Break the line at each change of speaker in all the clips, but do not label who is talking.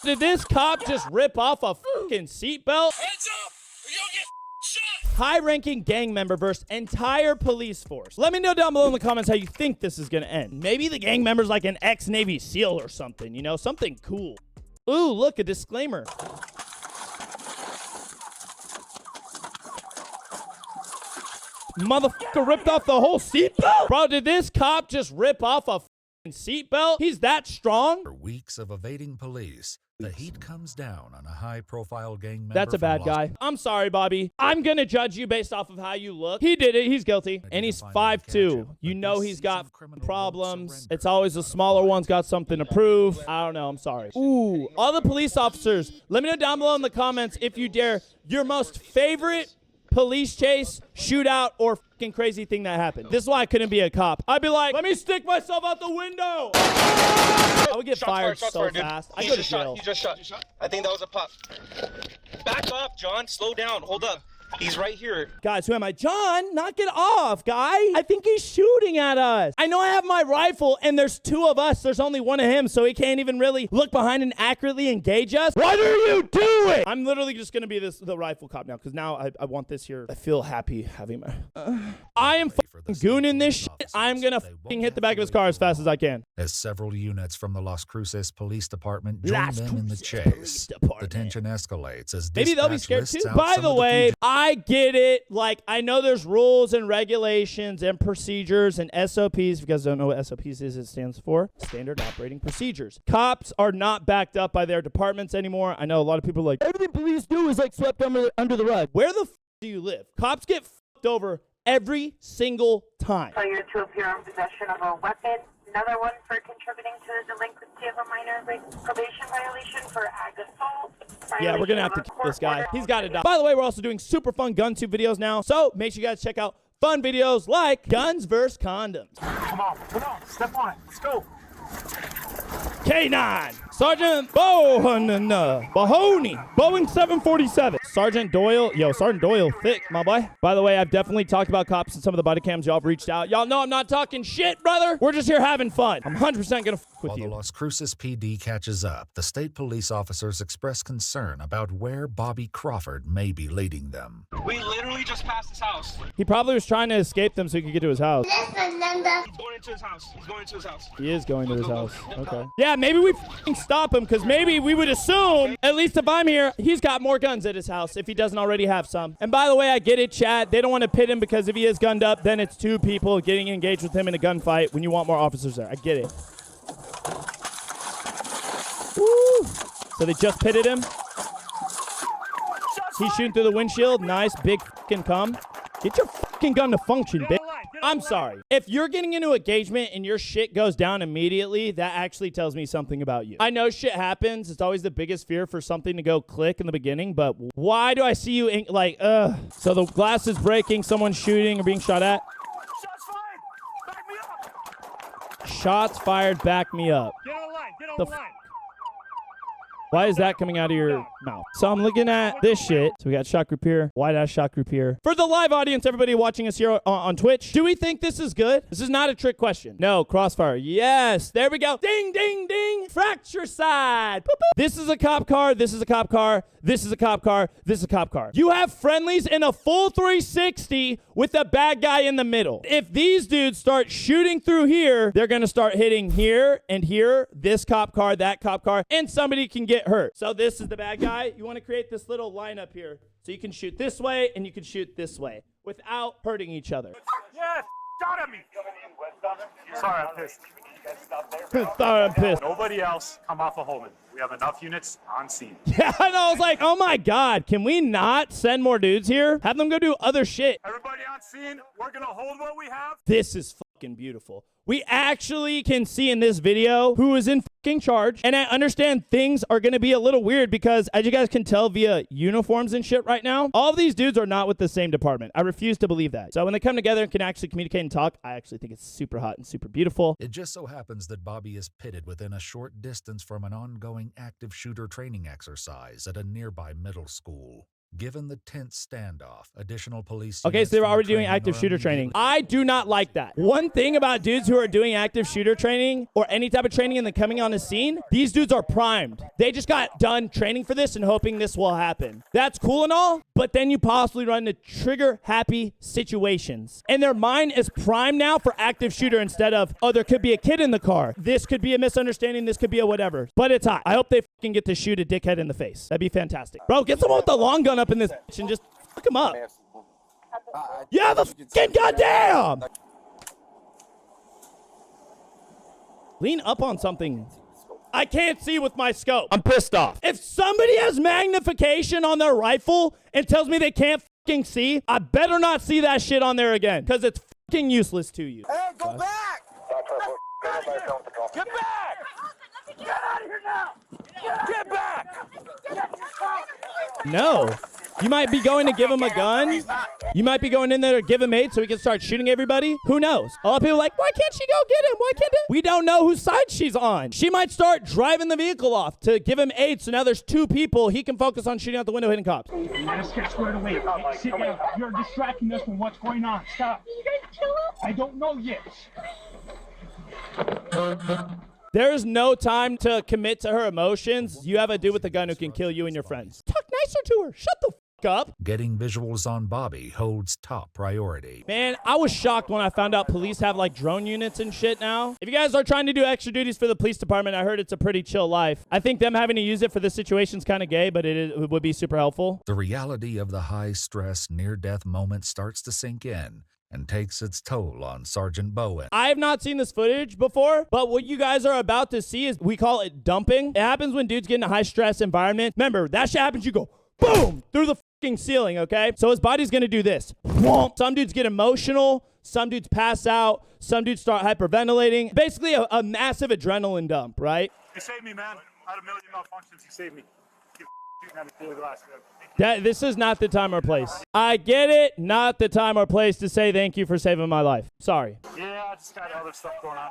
Did this cop just rip off a fucking seatbelt?
Heads up! Or you'll get shot!
High-ranking gang member versus entire police force. Let me know down below in the comments how you think this is gonna end. Maybe the gang member's like an ex-Navy SEAL or something, you know? Something cool. Ooh, look, a disclaimer. Motherfucker ripped off the whole seatbelt? Bro, did this cop just rip off a seatbelt? He's that strong?
For weeks of evading police, the heat comes down on a high-profile gang member.
That's a bad guy. I'm sorry, Bobby. I'm gonna judge you based off of how you look. He did it. He's guilty. And he's 5'2". You know he's got problems. It's always the smaller one's got something to prove. I don't know. I'm sorry. Ooh, all the police officers, let me know down below in the comments if you dare your most favorite police chase, shootout, or fucking crazy thing that happened. This is why I couldn't be a cop. I'd be like, let me stick myself out the window. I would get fired so fast. I go to jail.
He just shot. I think that was a pop. Back off, John. Slow down. Hold up. He's right here.
Guys, who am I? John, knock it off, guy. I think he's shooting at us. I know I have my rifle, and there's two of us. There's only one of him, so he can't even really look behind and accurately engage us. What are you doing? I'm literally just going to be the rifle cop now, because now I want this here. I feel happy having my... I am fucking gooning this shit. I'm going to fucking hit the back of his car as fast as I can.
As several units from the Las Cruces Police Department join them in the chase, the tension escalates as
maybe they'll be scared too.
lists out
By
some
the
of
way,
features.
I get it. Like, I know there's rules and regulations and procedures and SOPs. If you guys don't know what SOPs is, it stands for Standard Operating Procedures. Cops are not backed up by their departments anymore. I know a lot of people are like, everything police do is like swept under the rug. Where the do you live? Cops get fucked over every single time.
Failure to appear in possession of a weapon. Another one for contributing to the delinquency of a minor probation violation for ag assault.
Yeah, we're going to have to kill this guy. He's got to die. By the way, we're also doing super fun GunTube videos now, so make sure you guys check out fun videos like Guns vs. Condoms.
Come on, step on it. Let's go.
K9, Sergeant Mahoney, Boeing 747. Sergeant Doyle, Sergeant Doyle, thick, my boy. By the way, I've definitely talked about cops in some of the body cams. Y'all have reached out. Y'all know I'm not talking shit, brother. We're just here having fun. I'm 100% gonna f with
While
you.
the Las Cruces PD catches up, the state police officers express concern about where Bobby Crawford may be leading them.
We literally just passed his house.
He probably was trying to escape them so he could get to his house.
He's going into his house.
He is going to his house. Okay. Yeah, maybe we f***ing stop him, because maybe we would assume, at least if I'm here, he's got more guns at his house if he doesn't already have some. And by the way, I get it, chat. They don't want to pit him because if he is gunned up, then it's two people getting engaged with him in a gunfight when you want more officers there. I get it. Woo! So they just pitted him. He's shooting through the windshield. Nice, big fucking cum. Get your fucking gun to function, bitch. I'm sorry. If you're getting into engagement and your shit goes down immediately, that actually tells me something about you. I know shit happens. It's always the biggest fear for something to go click in the beginning, but why do I see you in, like, So the glass is breaking, someone's shooting or being shot at.
Shots fired. Back me up.
Shots fired, back me up.
Get on line. Get on
The
line.
Why is that coming out of your mouth? So I'm looking at this shit. So we got shot group here, white ass shot group here. For the live audience, everybody watching us here on Twitch, do we think this is good? This is not a trick question. No, crossfire. Yes, there we go. Ding, ding, ding. Fracture side. Boop, boop. This is a cop car. This is a cop car. This is a cop car. This is a cop car. You have friendlies in a full 360 with a bad guy in the middle. If these dudes start shooting through here, they're going to start hitting here and here, this cop car, that cop car, and somebody can get hurt. So this is the bad guy. You want to create this little lineup here. So you can shoot this way and you can shoot this way without hurting each other.
Yes. Shot at me. Sorry, I'm pissed.
Sorry, I'm pissed.
Nobody else come off of Holman. We have enough units on scene.
Yeah, I know. I was like, oh my God, can we not send more dudes here? Have them go do other shit.
Everybody on scene, we're going to hold what we have.
This is fucking beautiful. We actually can see in this video who is in fucking charge. And I understand things are going to be a little weird because, as you guys can tell via uniforms and shit right now, all of these dudes are not with the same department. I refuse to believe that. So when they come together and can actually communicate and talk, I actually think it's super hot and super beautiful.
It just so happens that Bobby is pitted within a short distance from an ongoing active shooter training exercise at a nearby middle school. Given the tense standoff, additional police.
Okay,
units
so they're
from the
already doing
training
active
are
shooter training.
immediately-
I do not like that. One thing about dudes who are doing active shooter training or any type of training and then coming on the scene, these dudes are primed. They just got done training for this and hoping this will happen. That's cool and all, but then you possibly run into trigger-happy situations. And their mind is primed now for active shooter instead of, oh, there could be a kid in the car. This could be a misunderstanding. This could be a whatever. But it's hot. I hope they fucking get to shoot a dickhead in the face. That'd be fantastic. Bro, get someone with the long gun up in this bitch and just fuck him up. Yeah, the fucking goddamn! Lean up on something. I can't see with my scope. I'm pissed off. If somebody has magnification on their rifle and tells me they can't fucking see, I better not see that shit on there again, because it's fucking useless to you.
Hey, go back! Get back! Get out of here now! Get back!
No. You might be going to give him a gun. You might be going in there to give him aid so he can start shooting everybody. Who knows? A lot of people are like, why can't she go get him? Why can't it? We don't know whose side she's on. She might start driving the vehicle off to give him aid, so now there's two people. He can focus on shooting out the window, hitting cops.
Let's get squared away. Sit down. You're distracting us from what's going on. Stop.
You guys kill him?
I don't know yet.
There is no time to commit to her emotions. You have a dude with a gun who can kill you and your friends. Talk nicer to her. Shut the fuck up.
Getting visuals on Bobby holds top priority.
Man, I was shocked when I found out police have like drone units and shit now. If you guys are trying to do extra duties for the police department, I heard it's a pretty chill life. I think them having to use it for this situation's kind of gay, but it would be super helpful.
The reality of the high-stress, near-death moment starts to sink in and takes its toll on Sergeant Bowen.
I have not seen this footage before, but what you guys are about to see is, we call it dumping. It happens when dudes get in a high-stress environment. Remember, that shit happens, you go boom through the fucking ceiling, okay? So his body's gonna do this. Some dudes get emotional. Some dudes pass out. Some dudes start hyperventilating. Basically a massive adrenaline dump, right?
You saved me, man. I had a million malfunctions. You saved me. You had a glass.
This is not the time or place. I get it, not the time or place to say thank you for saving my life. Sorry.
Yeah, I just got other stuff going on.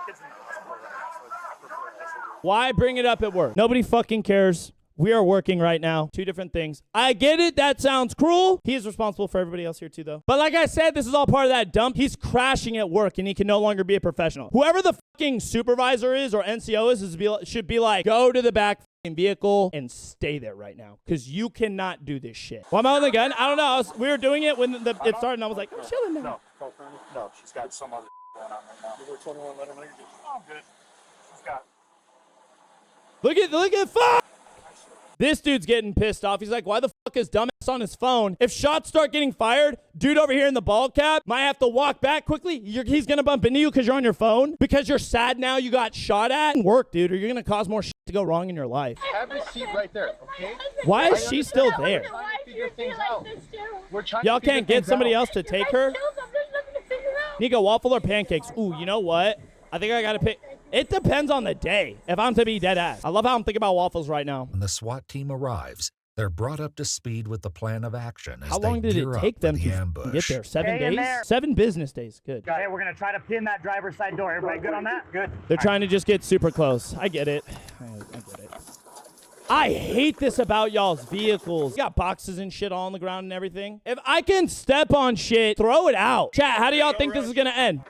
Kids in the hospital right now, so I prefer this.
Why bring it up at work? Nobody fucking cares. We are working right now. Two different things. I get it. That sounds cruel. He is responsible for everybody else here too, though. But like I said, this is all part of that dump. He's crashing at work, and he can no longer be a professional. Whoever the fucking supervisor is or NCO is should be like, go to the back vehicle and stay there right now, because you cannot do this shit. Why am I on the gun? I don't know. We were doing it when it started, and I was like, I'm chilling now.
No, she's got some other going on right now. You were 21, let her know you're good. Oh, I'm good. She's got.
Look at fuck. This dude's getting pissed off. He's like, why the fuck is dumbass on his phone? If shots start getting fired, dude over here in the ball cap might have to walk back quickly. He's going to bump into you because you're on your phone. Because you're sad now you got shot at. Work, dude, or you're going to cause more shit to go wrong in your life.
Have a seat right there, okay?
Why is she still there?
Figure things out. We're trying
Y'all
to figure
can't get
things
somebody
out.
else to take her? Nikko, waffle or pancakes? Ooh, you know what? I think I got to pick. It depends on the day, if I'm to be dead ass. I love how I'm thinking about waffles right now.
When the SWAT team arrives, they're brought up to speed with the plan of action as
How long
they
did it
gear
take
up
them
for
to
the ambush.
get there? 7
Hang in
days?
there.
7 business days. Good.
Okay, we're gonna try to pin that driver's side door. Everybody good on that? Good.
They're trying to just get super close. I get it. I get it. I hate this about y'all's vehicles. You got boxes and shit all on the ground and everything. If I can step on shit, throw it out. Chat, how do y'all think this is gonna end?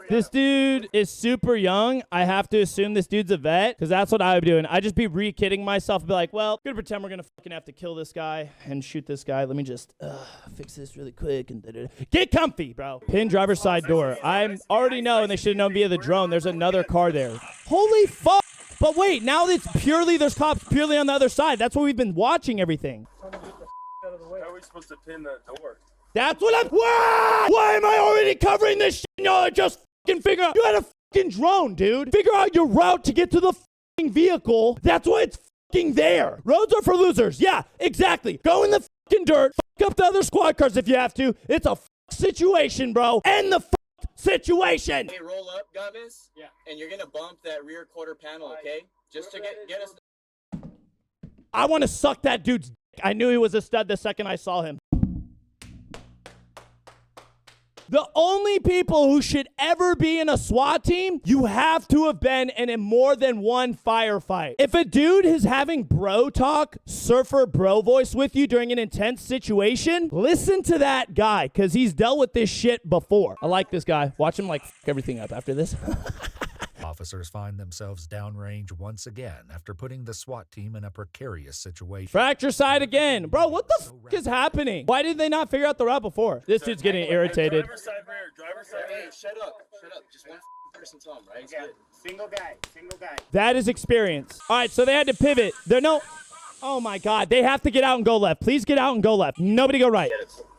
This dude is super young. I have to assume this dude's a vet, because that's what I would be doing. I'd just be re-kidding myself and be like, well, gonna pretend we're gonna fucking have to kill this guy and shoot this guy. Let me just fix this really quick and da-da-da. Get comfy, bro. Pin driver's side door. I already know, and they should have known via the drone, there's another car there. Holy fuck. But wait, now there's cops purely on the other side. That's why we've been watching everything.
How are we supposed to pin the door?
That's what I'm. Why am I already covering this shit? Y'all are just fucking figure out. You had a fucking drone, dude. Figure out your route to get to the fucking vehicle. That's why it's fucking there. Roads are for losers. Yeah, exactly. Go in the fucking dirt. Fuck up the other squad cars if you have to. It's a situation, bro. End the situation.
Hey, roll up, Gavis. Yeah. And you're gonna bump that rear quarter panel, okay? Just to get us.
I want to suck that dude's dick. I knew he was a stud the second I saw him. The only people who should ever be in a SWAT team, you have to have been in more than one firefight. If a dude is having bro talk, surfer bro voice with you during an intense situation, listen to that guy, because he's dealt with this shit before. I like this guy. Watch him like f everything up after this.
Officers find themselves downrange once again after putting the SWAT team in a precarious situation.
Fracture side again. Bro, what the f is happening? Why did they not figure out the route before? This dude's getting irritated.
Driver side rear, driver side rear. Hey, shut up. Just one person's home, right? It's good.
Single guy.
That is experience. All right, so they had to pivot. Oh my God, they have to get out and go left. Please get out and go left. Nobody go right.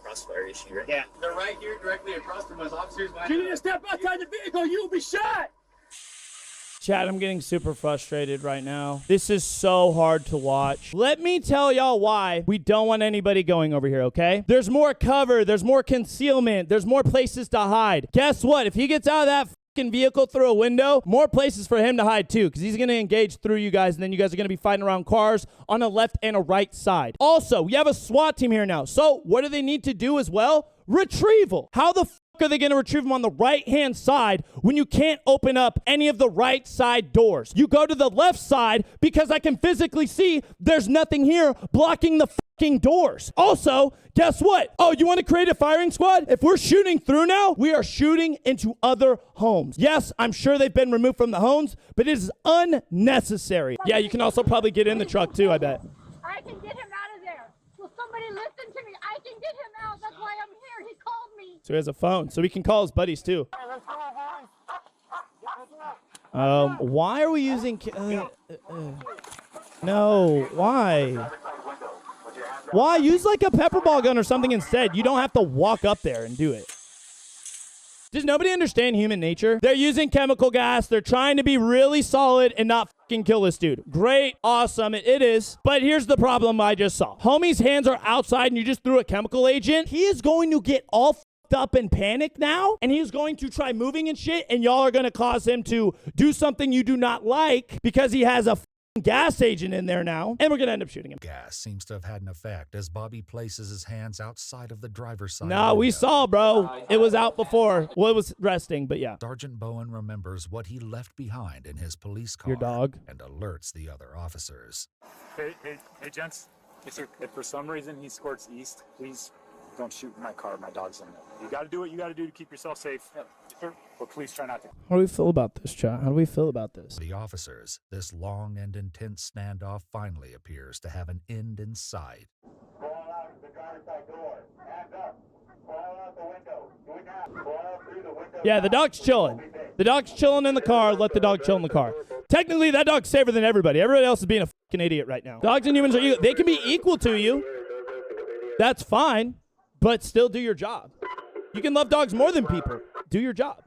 Crossfire issue, right? Yeah. They're right here, directly across from us. Officers.
You need to step outside the vehicle. You'll be shot.
Chad, I'm getting super frustrated right now. This is so hard to watch. Let me tell y'all why we don't want anybody going over here, okay? There's more cover. There's more concealment. There's more places to hide. Guess what? If he gets out of that fucking vehicle through a window, more places for him to hide too, because he's going to engage through you guys, and then you guys are going to be fighting around cars on a left and a right side. Also, we have a SWAT team here now. So what do they need to do as well? Retrieval. How the are they going to retrieve them on the right-hand side when you can't open up any of the right side doors? You go to the left side because I can physically see there's nothing here blocking the fucking doors. Also, guess what? Oh, you want to create a firing squad? If we're shooting through now, we are shooting into other homes. Yes, I'm sure they've been removed from the homes, but it is unnecessary. Yeah, you can also probably get in the truck too, I bet.
I can get him out of there. Will somebody listen to me? I can get him out. That's why I'm here. He called me.
So he has a phone, so we can call his buddies too. Why are we using... no, why? Why? Use like a pepper ball gun or something instead. You don't have to walk up there and do it. Does nobody understand human nature? They're using chemical gas. They're trying to be really solid and not fucking kill this dude. Great. Awesome. It is. But here's the problem I just saw. Homie's hands are outside and you just threw a chemical agent. He is going to get all fucked up and panic now. And he's going to try moving and shit. And y'all are going to cause him to do something you do not like because he has a gas agent in there now, and we're gonna end up shooting him.
Gas seems to have had an effect as Bobby places his hands outside of the driver's side.
No, we saw, bro. It was out before. Well, it was resting, but yeah.
Sergeant Bowen remembers what he left behind in his police car.
Your dog.
And alerts the other officers.
Hey, gents. If for some reason he squirts east, please don't shoot in my car. My dog's in there. You got to do what you got to do to keep yourself safe. Sure. But please try not to.
How do we feel about this, chat? How do we feel about this?
The officers, this long and intense standoff finally appears to have an end in sight.
Crawl out the driver's side door. Hands up. Crawl out the window. Do it now. Crawl out through the window.
Yeah, the dog's chilling. The dog's chilling in the car. Let the dog chill in the car. Technically, that dog's safer than everybody. Everybody else is being a fucking idiot right now. Dogs and humans are they can be equal to you. That's fine, but still do your job. You can love dogs more than people. Do your job.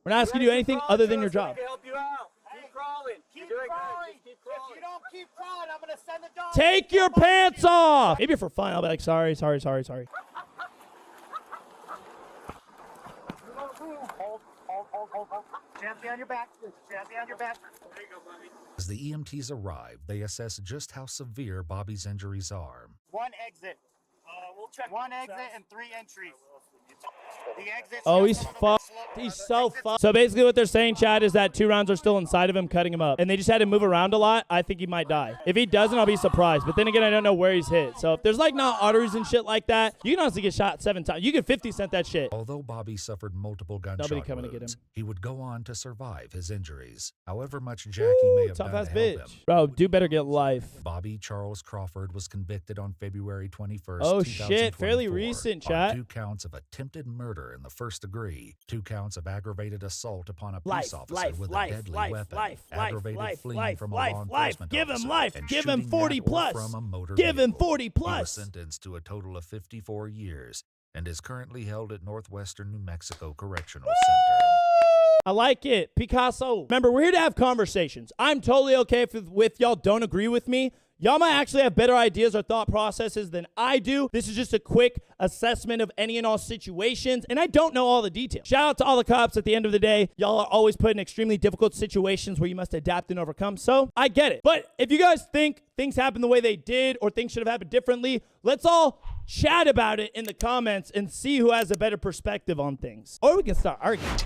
We're not asking you anything other than your job.
Help you out. Keep crawling.
Keep crawling. If you don't keep crawling, I'm going to send the dog.
Take your pants off. Maybe for fun, I'll be like, sorry.
Hold. Hands behind your back. Hands behind your back. There you go, buddy.
As the EMTs arrive, they assess just how severe Bobby's injuries are.
One exit. We'll check one exit and 3 entries. The exit.
Oh, he's fucked. He's so fucked. So basically what they're saying, Chad, is that 2 rounds are still inside of him, cutting him up. And they just had to move around a lot. I think he might die. If he doesn't, I'll be surprised. But then again, I don't know where he's hit. So if there's like not arteries and shit like that, you can honestly get shot 7 times. You can 50 cent that shit.
Although Bobby suffered multiple gunshot
coming to get
wounds,
him.
he would go on to survive his injuries. However much Jackie may have done to help him.
Bro, dude better get life.
Bobby Charles Crawford was convicted on February 21st,
Oh shit, fairly recent, chat.
On 2 counts of attempted murder in the first degree, 2 counts of aggravated assault upon a police officer with a deadly weapon, aggravated fleeing from a law enforcement
Give him
officer,
life.
and
Give him
shooting
40
at or
plus.
from a motor
Give him
vehicle.
40
He
plus.
was sentenced to a total of 54 years and is currently held at Northwestern New Mexico Correctional Center.
I like it. Picasso. Remember, we're here to have conversations. I'm totally okay with y'all don't agree with me. Y'all might actually have better ideas or thought processes than I do. This is just a quick assessment of any and all situations, and I don't know all the details. Shout out to all the cops at the end of the day. Y'all are always put in extremely difficult situations where you must adapt and overcome, so I get it. But if you guys think things happened the way they did or things should have happened differently, let's all chat about it in the comments and see who has a better perspective on things. Or we can start arguing.